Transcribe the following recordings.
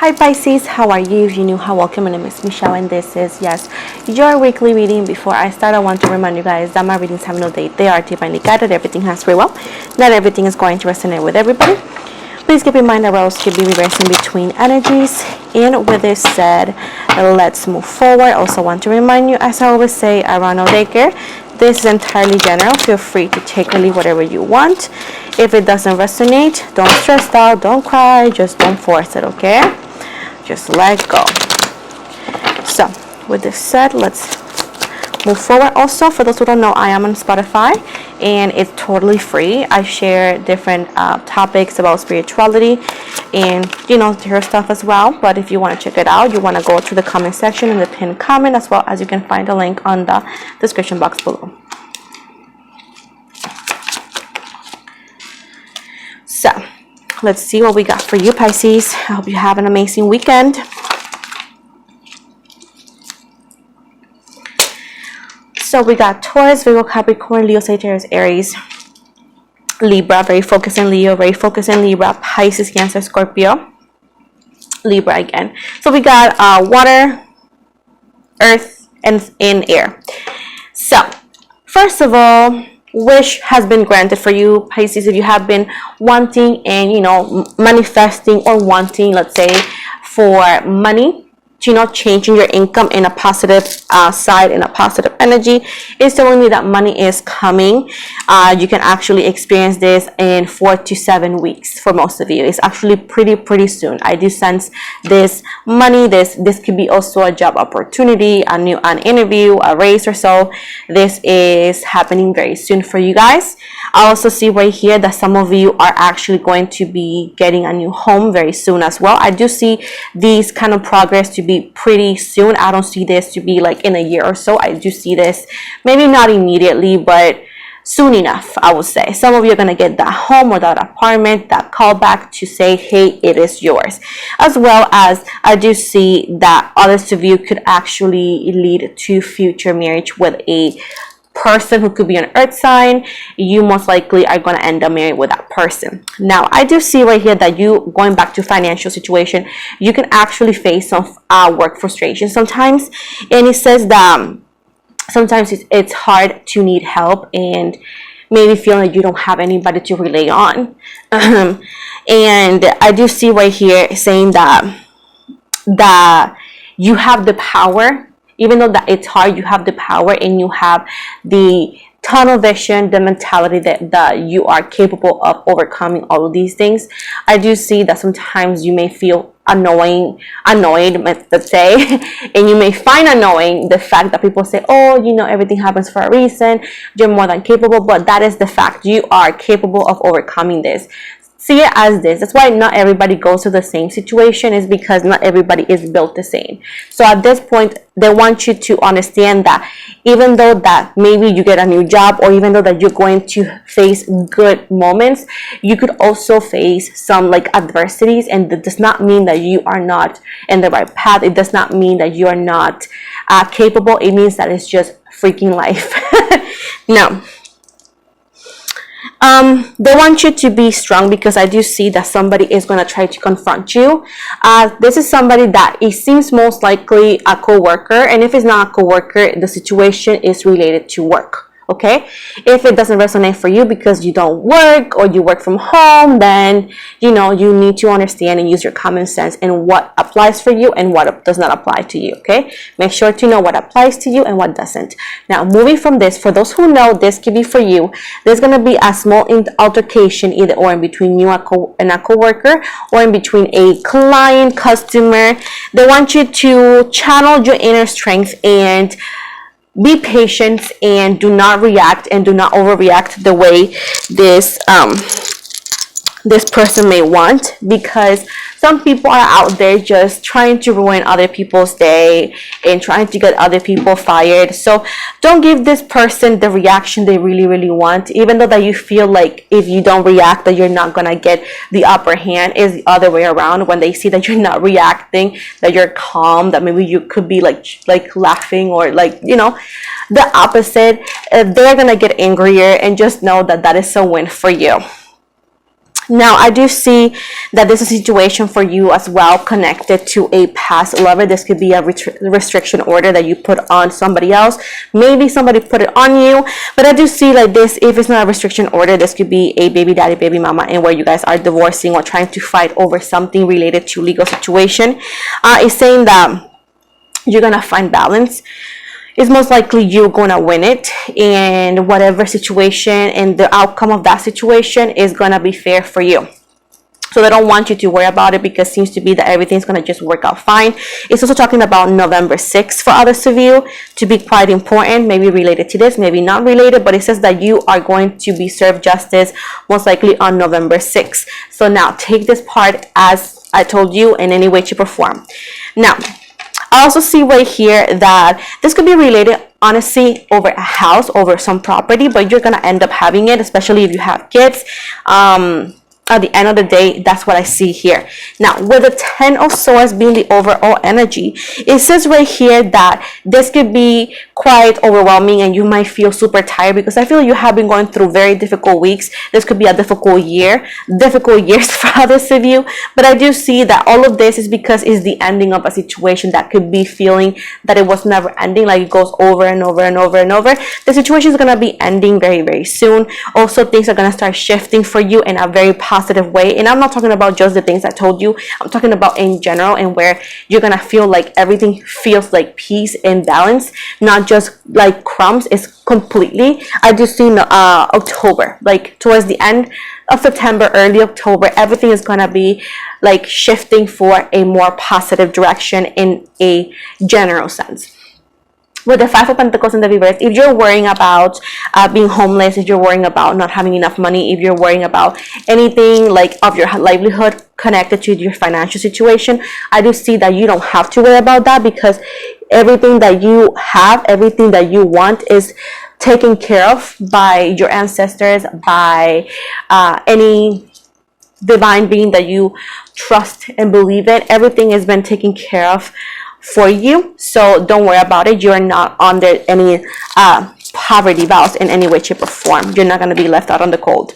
Hi Pisces, how are you? If you're new, how welcome. My name is Michelle and this is, yes, your weekly reading. Before I start, I want to remind you guys that my readings have no date. They are divinely guided. Everything has free will. Not everything is going to resonate with everybody. Please keep in mind that roles could be reversing between energies. And with this said, let's move forward. Also want to remind you, as I always say, I run no daycare. This is entirely general. Feel free to take or leave whatever you want. If it doesn't resonate, don't stress out, don't cry, just don't force it, okay? Just let go. So with this said, let's move forward. Also, for those who don't know, I am on Spotify and it's totally free. I share different topics about spirituality and their stuff as well. But if you want to check it out, you want to go to the comment section in the pinned comment, as well as you can find a link on the description box below. So let's see what we got for you, Pisces. I hope you have an amazing weekend. So we got Taurus, Virgo, Capricorn, Leo, Sagittarius, Aries, Libra, very focused in Leo, very focused in Libra, Pisces, Cancer, Scorpio, Libra again. So we got water, earth, and air. So first of all, wish has been granted for you, Pisces. If you have been wanting and manifesting or wanting, let's say, for money, changing your income in a positive side, in a positive energy, is telling me that money is coming. You can actually experience this in 4 to 7 weeks for most of you. It's actually pretty soon. I do sense this money. This could be also a job opportunity, an interview, a raise or so. This is happening very soon for you guys. I also see right here that some of you are actually going to be getting a new home very soon as well. I do see these kind of progress to be pretty soon. I don't see this to be like in a year or so. I do see this maybe not immediately, but soon enough, I would say. Some of you are going to get that home or that apartment, that callback to say, hey, it is yours. As well as I do see that others of you could actually lead to future marriage with a person who could be an earth sign. You most likely are going to end up married with that person. Now I do see right here that you, going back to financial situation, you can actually face some work frustration sometimes, and it says that sometimes it's hard to need help and maybe feel like you don't have anybody to rely on. And I do see right here saying that you have the power. Even though that it's hard, you have the power and you have the tunnel vision, the mentality that you are capable of overcoming all of these things. I do see that sometimes you may feel annoyed, let's say, and you may find annoying the fact that people say, oh, everything happens for a reason, you're more than capable. But that is the fact. You are capable of overcoming this. See it as this. That's why not everybody goes to the same situation, is because not everybody is built the same. So at this point, they want you to understand that even though that maybe you get a new job, or even though that you're going to face good moments, you could also face some like adversities, and that does not mean that you are not in the right path. It does not mean that you are not capable. It means that it's just freaking life. Now, they want you to be strong, because I do see that somebody is going to try to confront you. This is somebody that it seems most likely a co-worker, and if it's not a co-worker, the situation is related to work. Okay, if it doesn't resonate for you because you don't work or you work from home, then you need to understand and use your common sense in what applies for you and what does not apply to you. Okay, make sure to know what applies to you and what doesn't. Now, moving from this, for those who know, this could be for you. There's going to be a small altercation, either or in between you and a co-worker, or in between a client, customer. They want you to channel your inner strength and be patient, and do not react and do not overreact the way this person may want, because some people are out there just trying to ruin other people's day and trying to get other people fired. So don't give this person the reaction they really want, even though that you feel like if you don't react that you're not gonna get the upper hand. Is the other way around. When they see that you're not reacting, that you're calm, that maybe you could be like laughing, or the opposite, they're gonna get angrier, and just know that that is a win for you. Now, I do see that this is a situation for you as well, connected to a past lover. This could be a restriction order that you put on somebody else. Maybe somebody put it on you, but I do see like this, if it's not a restriction order, this could be a baby daddy, baby mama, and where you guys are divorcing or trying to fight over something related to legal situation. It's saying that you're gonna find balance. It's most likely you're gonna win it, and whatever situation and the outcome of that situation is gonna be fair for you. So they don't want you to worry about it, because it seems to be that everything's gonna just work out fine. It's also talking about November 6th for others of you to be quite important, maybe related to this, maybe not related, but it says that you are going to be served justice most likely on November 6th. So now take this part as I told you in any way, shape, or form. Now, I also see right here that this could be related, honestly, over a house, over some property, but you're going to end up having it, especially if you have kids. At the end of the day, that's what I see here. Now, with the 10 of Swords being the overall energy, it says right here that this could be quite overwhelming and you might feel super tired, because I feel you have been going through very difficult weeks. This could be a difficult years for others of you, but I do see that all of this is because it's the ending of a situation that could be feeling that it was never ending, like it goes over and over and over and over. The situation is going to be ending very, very soon. Also, things are going to start shifting for you in a very positive way, and I'm not talking about just the things I told you. I'm talking about in general, and where you're gonna feel like everything feels like peace and balance, not just like crumbs. It's completely, I just see October, like towards the end of September, early October, everything is gonna be like shifting for a more positive direction in a general sense. With the 5 of Pentacles in the reverse, if you're worrying about being homeless, if you're worrying about not having enough money, if you're worrying about anything like of your livelihood connected to your financial situation, I do see that you don't have to worry about that, because everything that you have, everything that you want is taken care of by your ancestors, by any divine being that you trust and believe in. Everything has been taken care of for you, so don't worry about it. You're not under any poverty vows in any way, shape, or form. You're not going to be left out on the cold.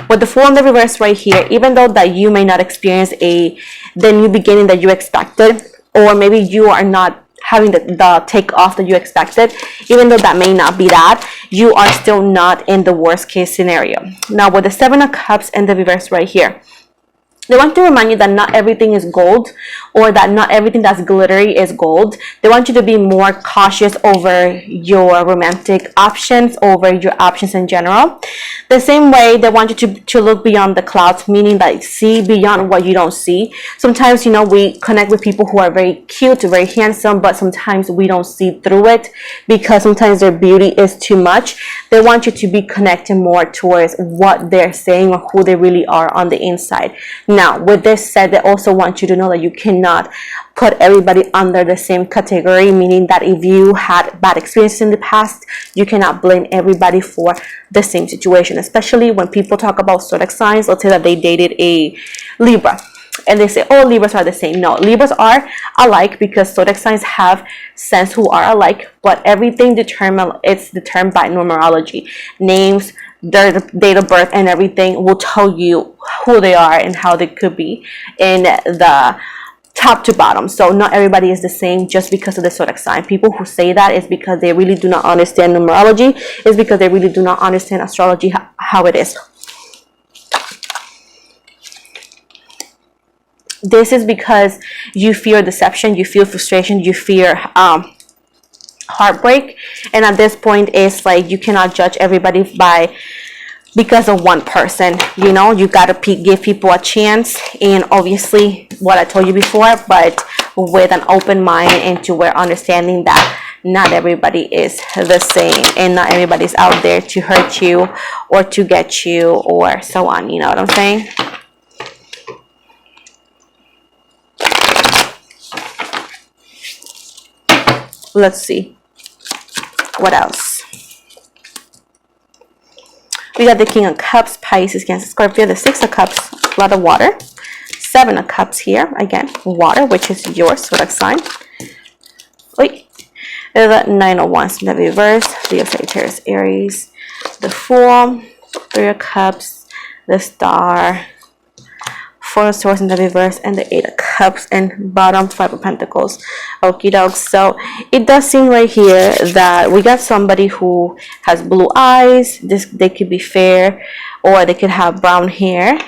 With the Fool in the reverse right here, even though that you may not experience the new beginning that you expected, or maybe you are not having the takeoff that you expected, even though that may not be that, you are still not in the worst case scenario. Now, with the 7 of Cups in the reverse right here, they want to remind you that not everything is gold, or that not everything that's glittery is gold. They want you to be more cautious over your romantic options, over your options in general. The same way, they want you to look beyond the clouds, meaning that see beyond what you don't see. Sometimes, we connect with people who are very cute, very handsome, but sometimes we don't see through it, because sometimes their beauty is too much. They want you to be connected more towards what they're saying or who they really are on the inside. Now, with this said, they also want you to know that you cannot put everybody under the same category, meaning that if you had bad experiences in the past, you cannot blame everybody for the same situation, especially when people talk about zodiac signs. Let's say that they dated a Libra, and they say, oh, Libras are the same. No, Libras are alike, because zodiac signs have signs who are alike, but everything it's determined by numerology. Names, their date of birth, and everything will tell you who they are and how they could be in the top to bottom. So not everybody is the same just because of the zodiac sign. People who say that is because they really do not understand numerology. It's because they really do not understand astrology, how it is. This is because you fear deception, you feel frustration, you fear heartbreak, and at this point it's like you cannot judge everybody because of one person. You got to give people a chance, and obviously what I told you before, but with an open mind, and to where understanding that not everybody is the same, and not everybody's out there to hurt you or to get you or so on. You know what I'm saying? Let's see what else. We got the King of Cups, Pisces, Cancer, Scorpio, the 6 of Cups, a lot of water. 7 of Cups here, again, water, which is your zodiac sign. Wait, the 9 of Wands in the reverse, Leo, Sagittarius, Aries, the Fool, 3 of Cups, the Star, Four of Swords in the reverse, and the Eight of Cups, and bottom, Five of Pentacles. Okie doke. So it does seem right here that we got somebody who has blue eyes. They could be fair, or they could have brown hair.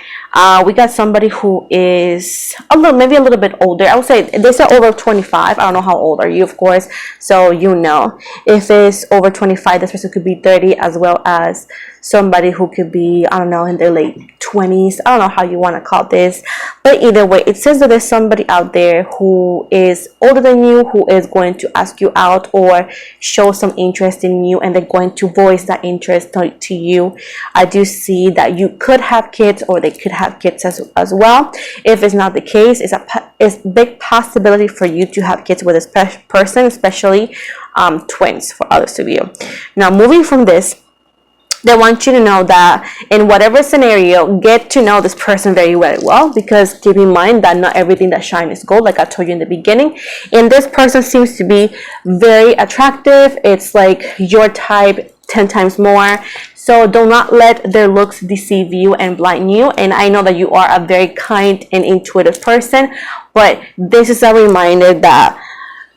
We got somebody who is maybe a little bit older. I would say they said over 25. I don't know how old are you, of course, so you know. If it's over 25, this person could be 30, as well as somebody who could be, I don't know, in their late 20s. I don't know how you want to call this, but either way, it says that there's somebody out there who is older than you, who is going to ask you out or show some interest in you, and they're going to voice that interest to you. I do see that you could have kids, or they could have kids as well. If it's not the case, it's a big possibility for you to have kids with this person, especially twins for others of you. Now, moving from this, they want you to know that in whatever scenario, get to know this person very, very well, because keep in mind that not everything that shines is gold, like I told you in the beginning. And this person seems to be very attractive. It's like your type 10 times more. So do not let their looks deceive you and blind you. And I know that you are a very kind and intuitive person, but this is a reminder that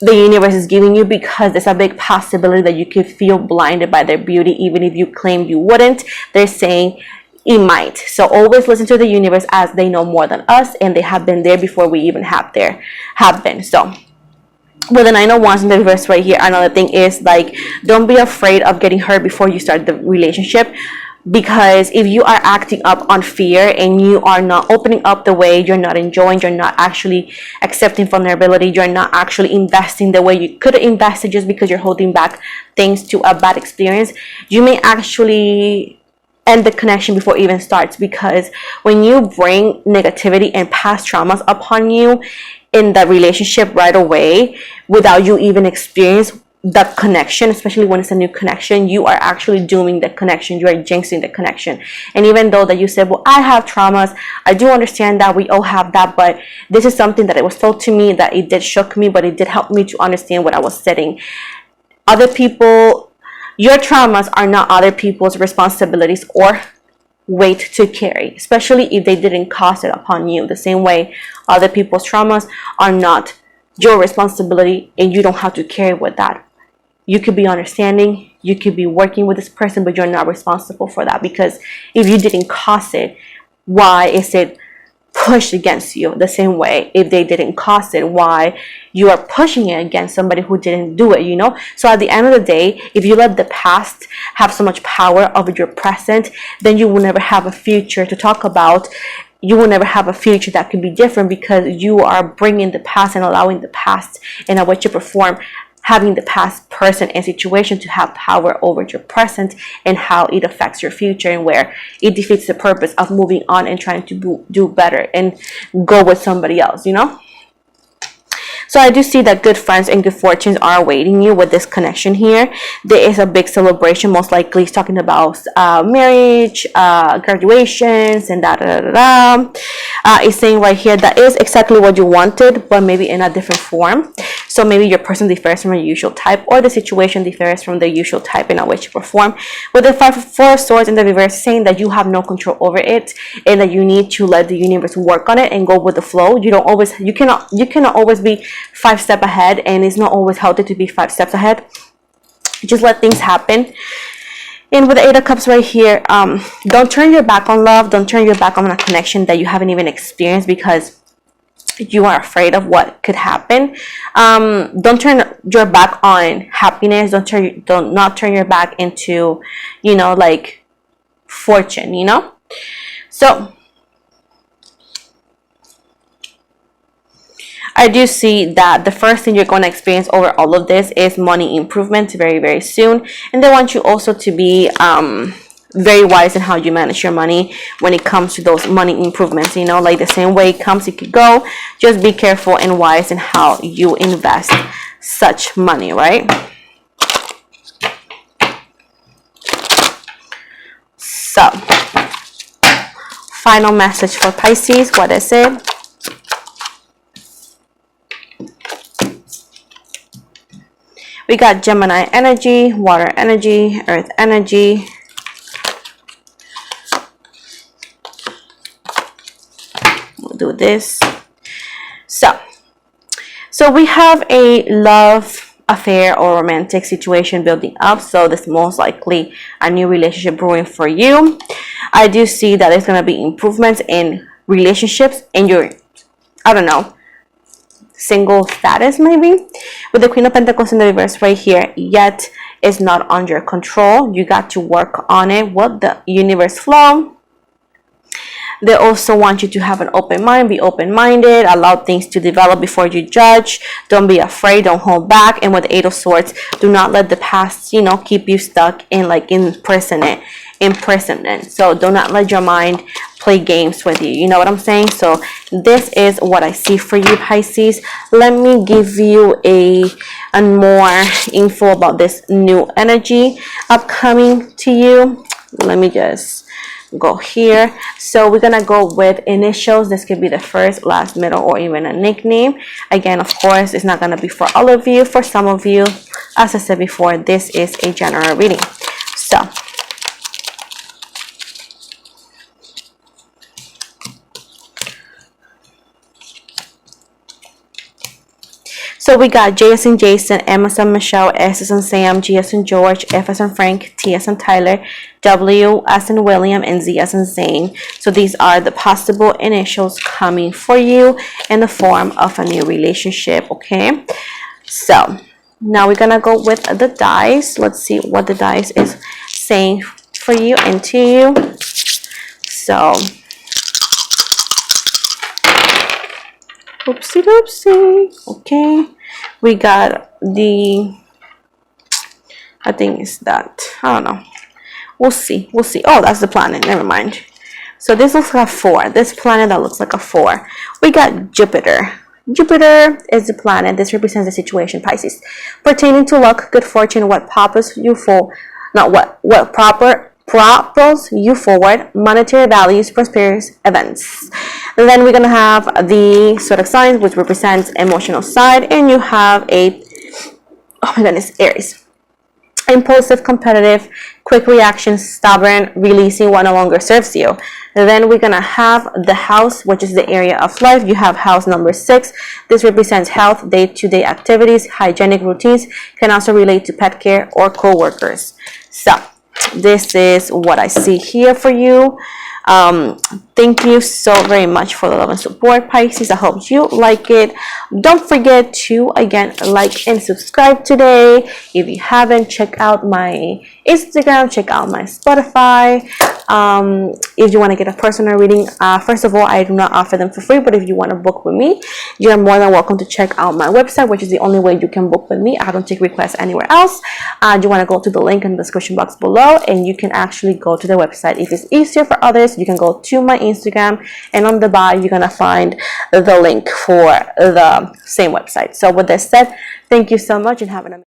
the universe is giving you, because there's a big possibility that you could feel blinded by their beauty, even if you claim you wouldn't. They're saying it might. So always listen to the universe, as they know more than us, and they have been there before we even have been. So with the Nine of Wands in the reverse right here, another thing is, like, don't be afraid of getting hurt before you start the relationship. Because if you are acting up on fear and you are not opening up the way, you're not enjoying, you're not actually accepting vulnerability, you're not actually investing the way you could have invested just because you're holding back things to a bad experience, you may actually end the connection before it even starts. Because when you bring negativity and past traumas upon you in the relationship right away, without you even experience that connection, especially when it's a new connection, you are actually dooming the connection, you are jinxing the connection. And even though that you said, well, I have traumas, I do understand that we all have that, but this is something that it was told to me, that it did shock me, but it did help me to understand what I was setting. Other people, your traumas are not other people's responsibilities or weight to carry, especially if they didn't cause it upon you. The same way other people's traumas are not your responsibility, and you don't have to carry with that. You could be understanding, you could be working with this person, but you're not responsible for that, because if you didn't cause it, why is it pushed against you? The same way, if they didn't cause it, why you are pushing it against somebody who didn't do it, you know? So at the end of the day, if you let the past have so much power over your present, then you will never have a future to talk about. You will never have a future that could be different, because you are bringing the past and allowing the past and what you perform, having the past person and situation to have power over your present, and how it affects your future, and where it defeats the purpose of moving on and trying to do better and go with somebody else, you know? So I do see that good friends and good fortunes are awaiting you with this connection here. There is a big celebration, most likely he's talking about marriage, graduations, and it's saying right here that is exactly what you wanted, but maybe in a different form. So maybe your person differs from your usual type, or the situation differs from the usual type in a way you perform. With the Four of Swords in the reverse, saying that you have no control over it, and that you need to let the universe work on it and go with the flow. You cannot always be 5 steps ahead, and it's not always healthy to be 5 steps ahead. Just let things happen. And with the Eight of Cups right here, don't turn your back on love. Don't turn your back on a connection that you haven't even experienced, because you are afraid of what could happen. Don't turn your back on happiness. Don't not turn your back into, like fortune, So I do see that the first thing you're going to experience over all of this is money improvement very, very soon. And they want you also to be very wise in how you manage your money when it comes to those money improvements. Like the same way it comes, it could go. Just be careful and wise in how you invest such money, right? So, final message for Pisces. What is it? We got Gemini energy, water energy, earth energy. do this. So we have a love affair or romantic situation building up. So this is most likely a new relationship brewing for you. I do see that there's going to be improvements in relationships in your, I don't know, single status maybe. With the Queen of Pentacles in the reverse right here, yet it's not under your control. You got to work on it. What the universe flow. They also want you to have an open mind, be open-minded, allow things to develop before you judge. Don't be afraid, don't hold back. And with the Eight of Swords, do not let the past, you know, keep you stuck in like imprisonment. So do not let your mind play games with you. You know what I'm saying? So this is what I see for you, Pisces. Let me give you a more info about this new energy upcoming to you. Let me just go here. So we're gonna go with initials. This could be the first, last, middle, or even a nickname. Again, of course, it's not gonna be for all of you. For some of you, as I said before, this is a general reading. So we got J as in Jason, M as in Michelle, S as in Sam, G as in George, F as in Frank, T as in Tyler, W as in William, and Z as in Zane. So these are the possible initials coming for you in the form of a new relationship, okay? So now we're gonna go with the dice. Let's see what the dice is saying for you and to you. So oopsie doopsie. Okay, we got the, I think it's that, I don't know, we'll see. Oh, that's the planet, never mind. So this looks like a 4. This planet that looks like a 4. We got Jupiter. Jupiter is the planet. This represents the situation, Pisces, pertaining to luck, good fortune, what propels you for, not what propels you forward, monetary values, prosperous events. And then we're gonna have the zodiac signs, which represents emotional side, and you have a, oh my goodness, Aries. Impulsive, competitive, quick reactions, stubborn, releasing what no longer serves you. And then we're gonna have the house, which is the area of life. You have house number 6. This represents health, day-to-day activities, hygienic routines, can also relate to pet care or co-workers. So this is what I see here for you. Thank you so very much for the love and support, Pisces. I hope you like it. Don't forget to again like and subscribe today. If you haven't, check out my Instagram, check out my Spotify. If you want to get a personal reading, first of all, I do not offer them for free, but if you want to book with me, you're more than welcome to check out my website, which is the only way you can book with me. I don't take requests anywhere else. You want to go to the link in the description box below, and you can actually go to the website. If it's easier for others, you can go to my Instagram, and on the bio you're gonna find the link for the same website. So with this said, thank you so much and have an amazing